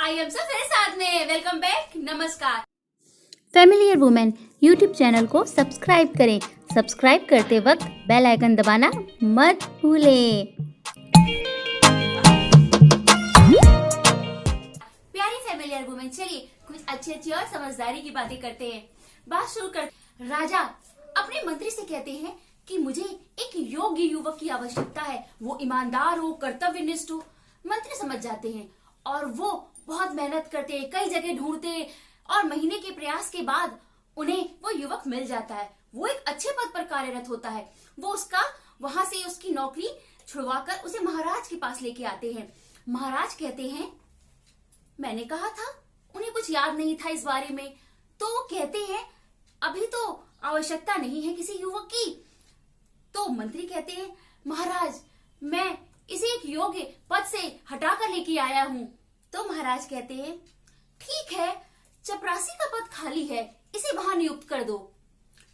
हाय हम सब फिर साथ में, वेलकम बैक, नमस्कार। फैमिलियर वुमेन यूट्यूब चैनल को सब्सक्राइब करें। सब्सक्राइब करते वक्त बेल आइकन दबाना मत भूलें। प्यारी फैमिलियर वुमेन, चलिए कुछ अच्छी और समझदारी की बातें करते हैं। बात शुरू कर। राजा अपने मंत्री से कहते हैं कि मुझे एक योग्य युवक की आवश्यकता है, वो ईमानदार हो, कर्तव्यनिष्ठ हो। मंत्री समझ जाते हैं और वो बहुत मेहनत करते हैं, कई जगह ढूंढते और महीने के प्रयास के बाद उन्हें वो युवक मिल जाता है। वो एक अच्छे पद पर कार्यरत होता है। वो वहां से उसकी नौकरी छुड़वाकर उसे महाराज के पास लेके आते हैं। महाराज कहते हैं मैंने कहा था, उन्हें कुछ याद नहीं था इस बारे में। तो वो कहते हैं अभी तो आवश्यकता नहीं है किसी युवक की। तो मंत्री कहते हैं महाराज मैं इसे एक योग्य पद से हटाकर लेके आया हूं। तो महाराज कहते हैं ठीक है, चपरासी का पद खाली है, इसे वहां नियुक्त कर दो।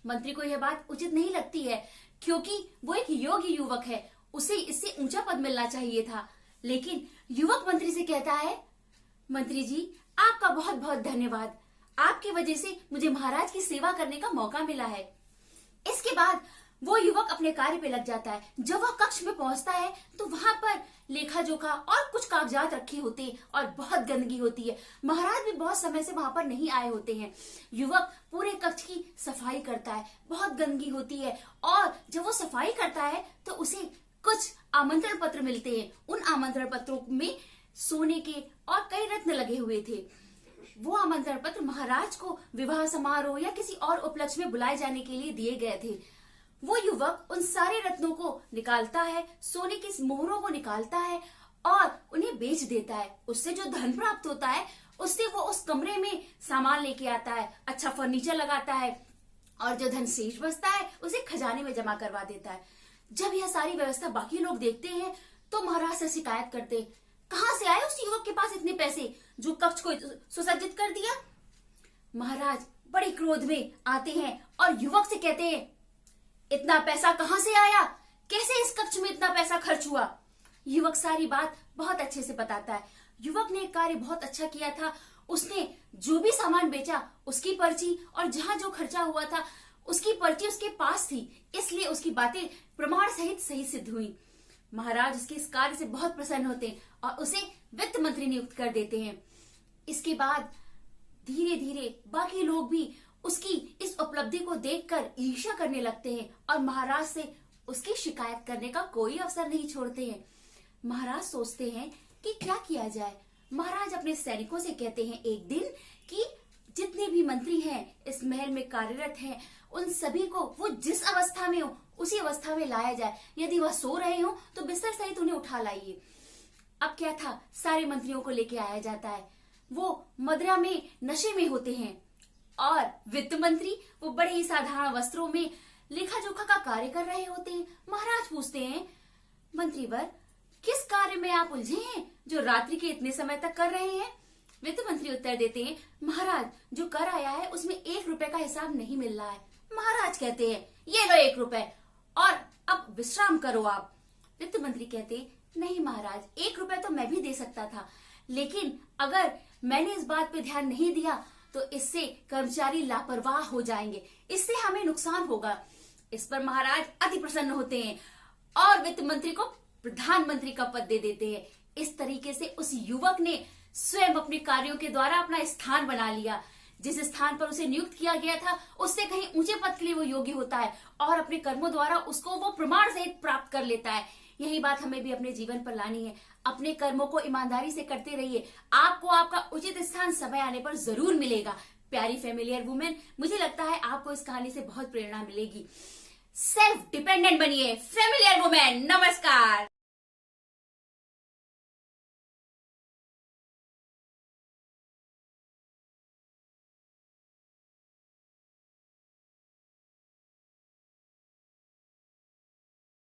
मंत्री को यह बात उचित नहीं लगती है क्योंकि वो एक योग्य युवक है, उसे इससे ऊंचा पद मिलना चाहिए था। लेकिन युवक मंत्री से कहता है मंत्री जी आपका बहुत बहुत धन्यवाद, आपकी वजह से मुझे महाराज की सेवा करने का मौका मिला है। इसके बाद वो युवक अपने कार्य पे लग जाता है। जब वह कक्ष में पहुंचता है तो वहां पर लेखा जोखा और कुछ कागजात रखे होते हैं और बहुत गंदगी होती है। महाराज भी बहुत समय से वहां पर नहीं आए होते हैं। युवक पूरे कक्ष की सफाई करता है, बहुत गंदगी होती है और जब वो सफाई करता है तो उसे कुछ आमंत्रण पत्र मिलते हैं। उन आमंत्रण पत्रों में सोने के और कई रत्न लगे हुए थे। वो आमंत्रण पत्र महाराज को विवाह समारोह या किसी और उपलक्ष्य में बुलाए जाने के लिए दिए गए थे। वो युवक उन सारे रत्नों को निकालता है, सोने की मोहरों को निकालता है और उन्हें बेच देता है। उससे जो धन प्राप्त होता है उससे वो उस कमरे में सामान लेके आता है, अच्छा फर्नीचर लगाता है और जो धन शेष बचता है उसे खजाने में जमा करवा देता है। जब यह सारी व्यवस्था बाकी लोग देखते हैं तो महाराज से शिकायत करते हैं कहां से आए उस युवक के पास इतने पैसे जो कक्ष को सुसज्जित कर दिया। महाराज बड़े क्रोध में आते हैं और युवक से कहते हैं इतना पैसा कहां से आया, कैसे इस कक्ष में इतना पैसा खर्च हुआ। युवक सारी बात बहुत अच्छे से बताता है। युवक ने एक कार्य बहुत अच्छा किया था, उसने जो भी सामान बेचा उसकी पर्ची और जहां जो खर्चा हुआ था उसकी पर्ची उसके पास थी, इसलिए उसकी बातें प्रमाण सहित सही सिद्ध हुई। महाराज उसके इस कार्य से बहुत प्रसन्न होते हैं और उसे वित्त मंत्री नियुक्त कर देते हैं। इसके बाद धीरे धीरे बाकी लोग भी उसकी इस उपलब्धि को देखकर ईर्ष्या करने लगते हैं और महाराज से उसकी शिकायत करने का कोई अवसर नहीं छोड़ते हैं। महाराज सोचते हैं कि क्या किया जाए। महाराज अपने सैनिकों से कहते हैं एक दिन कि जितने भी मंत्री हैं इस महल में कार्यरत हैं उन सभी को वो जिस अवस्था में हो उसी अवस्था में लाया जाए। यदि वह सो रहे हो तो बिस्तर सहित उन्हें उठा लाइए। अब क्या था, सारे मंत्रियों को लेके आया जाता है। वो मदिरा में नशे में होते हैं और वित्त मंत्री वो बड़े ही साधारण वस्त्रों में लेखा जोखा का कार्य कर रहे होते हैं। महाराज पूछते हैं मंत्रीवर किस कार्य में आप उलझे हैं जो रात्रि के इतने समय तक कर रहे हैं। वित्त मंत्री उत्तर देते हैं महाराज जो कर आया है उसमें 1 रुपए का हिसाब नहीं मिल रहा है। महाराज कहते हैं ये लो 1 रुपए और अब विश्राम करो आप। वित्त मंत्री कहते नहीं महाराज 1 रुपए तो मैं भी दे सकता था, लेकिन अगर मैंने इस बात पे ध्यान नहीं दिया तो इससे कर्मचारी लापरवाह हो जाएंगे, इससे हमें नुकसान होगा। इस पर महाराज अति प्रसन्न होते हैं और वित्त मंत्री को प्रधानमंत्री का पद दे देते हैं। इस तरीके से उस युवक ने स्वयं अपने कार्यों के द्वारा अपना स्थान बना लिया। जिस स्थान पर उसे नियुक्त किया गया था उससे कहीं ऊंचे पद के लिए वो योग्य होता है और अपने कर्मों द्वारा उसको वो प्रमाण सहित प्राप्त कर लेता है। यही बात हमें भी अपने जीवन पर लानी है। अपने कर्मों को ईमानदारी से करते रहिए, आपको आपका उचित स्थान समय आने पर जरूर मिलेगा। प्यारी फैमिलियर वुमेन, मुझे लगता है आपको इस कहानी से बहुत प्रेरणा मिलेगी। सेल्फ डिपेंडेंट बनिए फैमिलियर वुमेन। नमस्कार।